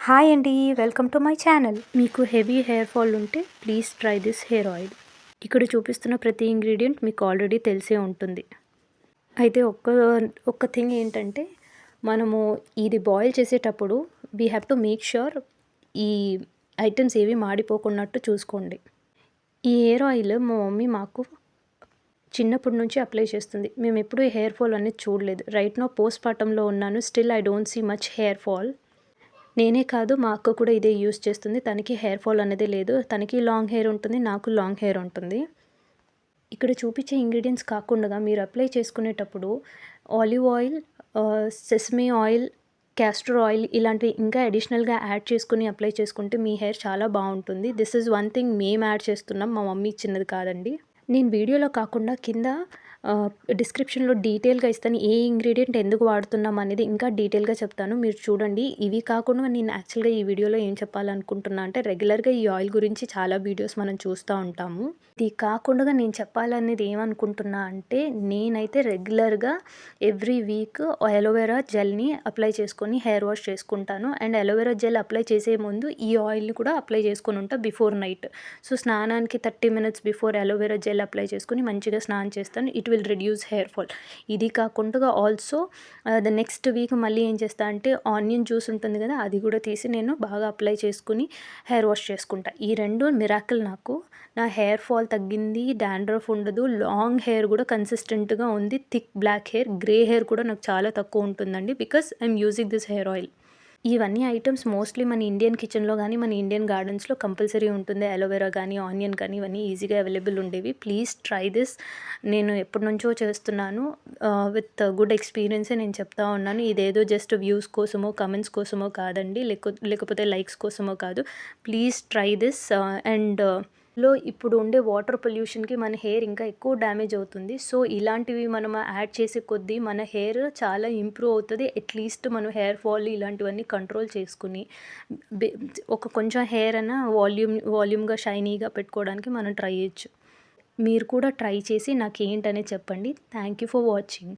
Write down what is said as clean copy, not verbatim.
Hi అండి, welcome to my channel. మీకు heavy hair fall ఉంటే please try this hair oil. ఇక్కడ చూపిస్తున్న ప్రతి ఇంగ్రీడియంట్ మీకు ఆల్రెడీ తెలిసే ఉంటుంది. అయితే ఒక్క థింగ్ ఏంటంటే, మనము ఇది బాయిల్ చేసేటప్పుడు we have to make sure ఈ ఐటమ్స్ ఏవి మాడిపోకున్నట్టు చూసుకోండి. ఈ హెయిర్ ఆయిల్ మా మమ్మీ మాకు చిన్నప్పటి నుంచి అప్లై చేస్తుంది. మేము ఎప్పుడూ ఈ హెయిర్ ఫాల్ అనేది చూడలేదు. రైట్ నౌ పోస్ట్ పార్టంలో ఉన్నాను. Still I don't see much hair fall. నేనే కాదు, మా అక్క కూడా ఇదే యూజ్ చేస్తుంది. తనకి హెయిర్ ఫాల్ అనేది లేదు. తనకి లాంగ్ హెయిర్ ఉంటుంది, నాకు లాంగ్ హెయిర్ ఉంటుంది. ఇక్కడ చూపించే ఇంగ్రీడియంట్స్ కాకుండా మీరు అప్లై చేసుకునేటప్పుడు olive oil, sesame oil, castor oil ఇలాంటివి ఇంకా అడిషనల్గా యాడ్ చేసుకుని అప్లై చేసుకుంటే మీ హెయిర్ చాలా బాగుంటుంది. దిస్ ఈజ్ వన్ థింగ్ మేము యాడ్ చేస్తున్నాం, మా మమ్మీ ఇచ్చినది కాదండి. నేను వీడియోలో కాకుండా కింద డిస్క్రిప్షన్లో డీటెయిల్గా ఇస్తాను. ఏ ఇంగ్రీడియంట్ ఎందుకు వాడుతున్నాం అనేది ఇంకా డీటెయిల్గా చెప్తాను, మీరు చూడండి. ఇవి కాకుండా నేను యాక్చువల్గా ఈ వీడియోలో ఏం చెప్పాలనుకుంటున్నా అంటే, రెగ్యులర్గా ఈ ఆయిల్ గురించి చాలా వీడియోస్ మనం చూస్తూ ఉంటాము. ఇది కాకుండా నేను చెప్పాలనేది ఏమనుకుంటున్నా అంటే, నేనైతే రెగ్యులర్గా ఎవ్రీ వీక్ అలోవెరా జెల్ని అప్లై చేసుకొని హెయిర్ వాష్ చేసుకుంటాను. అండ్ అలోవెరా జెల్ అప్లై చేసే ముందు ఈ ఆయిల్ని కూడా అప్లై చేసుకొని ఉంటాను బిఫోర్ నైట్. సో స్నానానికి 30 minutes before aloe vera gel apply చేసుకుని మంచిగా స్నానం చేస్తాను. It will reduce hair fall. ఇది కాకుండా ఆల్సో ద నెక్స్ట్ వీక్ మళ్ళీ ఏం చేస్తా అంటే, ఆనియన్ జ్యూస్ ఉంటుంది కదా, అది కూడా తీసి నేను బాగా అప్లై చేసుకుని హెయిర్ వాష్ చేసుకుంటా. ఈ రెండు మిరాకిల్. నాకు నా హెయిర్ ఫాల్ తగ్గింది, డాండ్రఫ్ ఉండదు, లాంగ్ హెయిర్ కూడా కన్సిస్టెంట్గా ఉంది, thick black hair, grey hair కూడా నాకు చాలా తక్కువ ఉంటుందండి, because I'm using this hair oil. ఇవన్నీ ఐటమ్స్ మోస్ట్లీ మన ఇండియన్ కిచెన్లో కానీ మన ఇండియన్ గార్డెన్స్లో కంపల్సరీ ఉంటుంది. అలోవెరా కానీ ఆనియన్ కానీ ఇవన్నీ ఈజీగా అవైలబుల్ ఉండేవి. Please try this. నేను ఎప్పటి నుంచో చేస్తున్నాను, విత్ గుడ్ ఎక్స్పీరియన్సే నేను చెప్తా ఉన్నాను. ఇదేదో జస్ట్ వ్యూస్ కోసమో కమెంట్స్ కోసమో కాదండి, లేకపోతే లైక్స్ కోసమో కాదు. Please try this. అండ్ ఇప్పుడు ఉండే వాటర్ పొల్యూషన్కి మన హెయిర్ ఇంకా ఎక్కువ డ్యామేజ్ అవుతుంది. సో ఇలాంటివి మనం యాడ్ చేసే కొద్దీ మన హెయిర్ చాలా ఇంప్రూవ్ అవుతుంది. అట్లీస్ట్ మనం హెయిర్ ఫాల్ ఇలాంటివన్నీ కంట్రోల్ చేసుకుని కొంచెం హెయిర్ అయినా వాల్యూమ్గా షైనీగా పెట్టుకోవడానికి మనం ట్రై చేయొచ్చు. మీరు కూడా ట్రై చేసి నాకు ఏంటనే చెప్పండి. Thank you for watching.